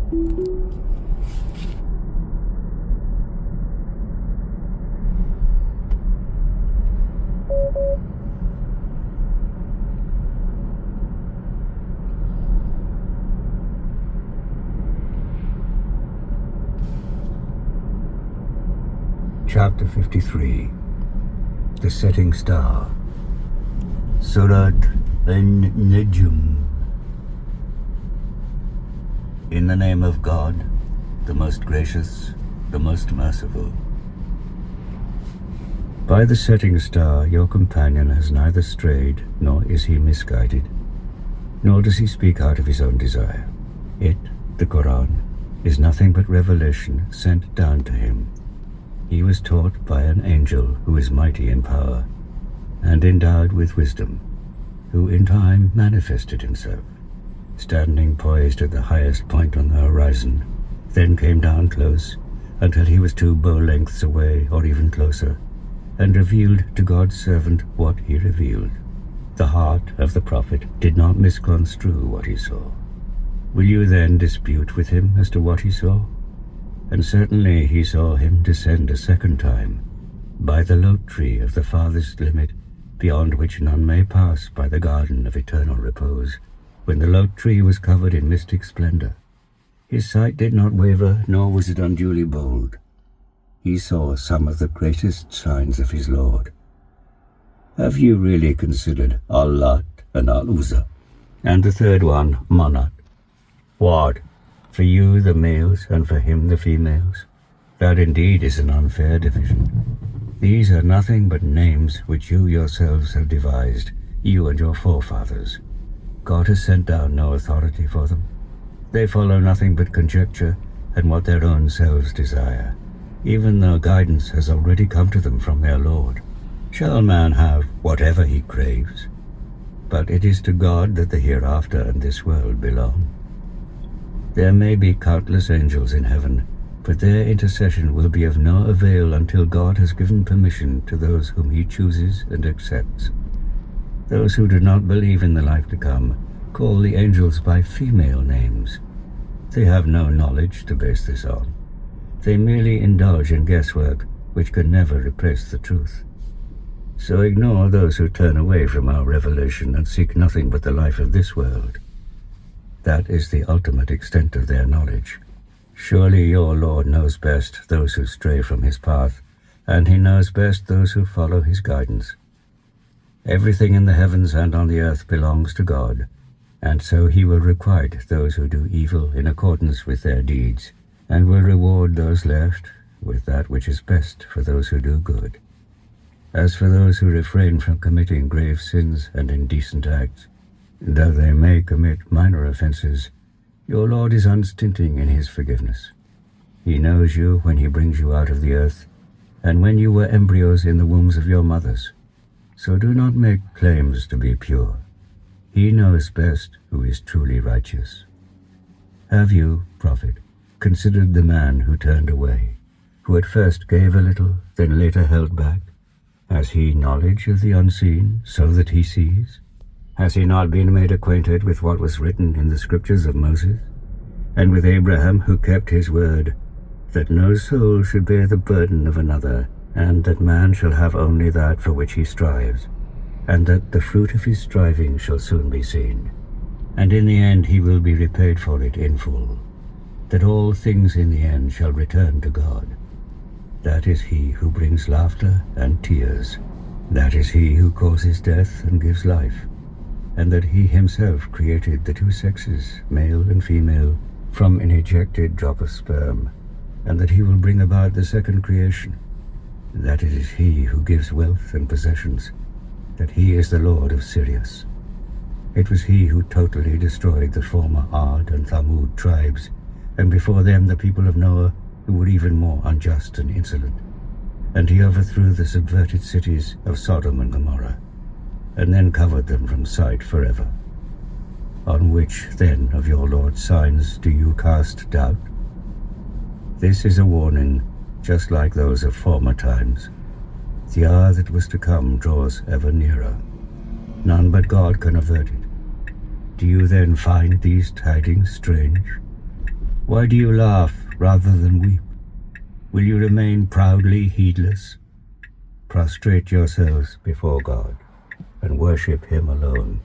Chapter 53. The Setting Star. Surah An-Najm. In the name of God, the most gracious, the most merciful. By the setting star your companion has neither strayed, nor is he misguided, nor does he speak out of his own desire. It, the Quran, is nothing but revelation sent down to him. He was taught by an angel who is mighty in power and endowed with wisdom, who in time manifested himself, standing poised at the highest point on the horizon, then came down close until he was 2 bow lengths away or even closer, and revealed to God's servant what he revealed. The heart of the prophet did not misconstrue what he saw. Will you then dispute with him as to what he saw? And certainly he saw him descend a second time, by the lote tree of the farthest limit, beyond which none may pass, by the garden of eternal repose, when the lote tree was covered in mystic splendor. His sight did not waver, nor was it unduly bold. He saw some of the greatest signs of his Lord. Have you really considered Al-Lat and Al-Uzza, and the third one, Manat? What? For you the males, and for him the females? That indeed is an unfair division. These are nothing but names which you yourselves have devised, you and your forefathers. God has sent down no authority for them. They follow nothing but conjecture and what their own selves desire, even though guidance has already come to them from their Lord. Shall man have whatever he craves? But it is to God that the hereafter and this world belong. There may be countless angels in heaven, but their intercession will be of no avail until God has given permission to those whom he chooses and accepts. Those who do not believe in the life to come call the angels by female names. They have no knowledge to base this on. They merely indulge in guesswork which can never replace the truth. So ignore those who turn away from our revelation and seek nothing but the life of this world. That is the ultimate extent of their knowledge. Surely your Lord knows best those who stray from his path, and he knows best those who follow his guidance. Everything in the heavens and on the earth belongs to God, and so he will requite those who do evil in accordance with their deeds, and will reward those left with that which is best for those who do good. As for those who refrain from committing grave sins and indecent acts, though they may commit minor offenses, your Lord is unstinting in his forgiveness. He knows you when he brings you out of the earth, and when you were embryos in the wombs of your mothers. So do not make claims to be pure. He knows best who is truly righteous. Have you, prophet, considered the man who turned away, who at first gave a little, then later held back? Has he knowledge of the unseen, so that he sees? Has he not been made acquainted with what was written in the scriptures of Moses, and with Abraham who kept his word, that no soul should bear the burden of another, and that man shall have only that for which he strives, and that the fruit of his striving shall soon be seen, and in the end he will be repaid for it in full, that all things in the end shall return to God. That is he who brings laughter and tears. That is he who causes death and gives life, and that he himself created the 2 sexes, male and female, from an ejected drop of sperm, and that he will bring about the second creation, that it is he who gives wealth and possessions, that he is the Lord of Sirius. It was he who totally destroyed the former Ad and Thamud tribes, and before them the people of Noah, who were even more unjust and insolent. And he overthrew the subverted cities of Sodom and Gomorrah, and then covered them from sight forever. On which, then, of your Lord's signs do you cast doubt? This is a warning, just like those of former times. The hour that was to come draws ever nearer. None but God can avert it. Do you then find these tidings strange? Why do you laugh rather than weep? Will you remain proudly heedless? Prostrate yourselves before God and worship Him alone.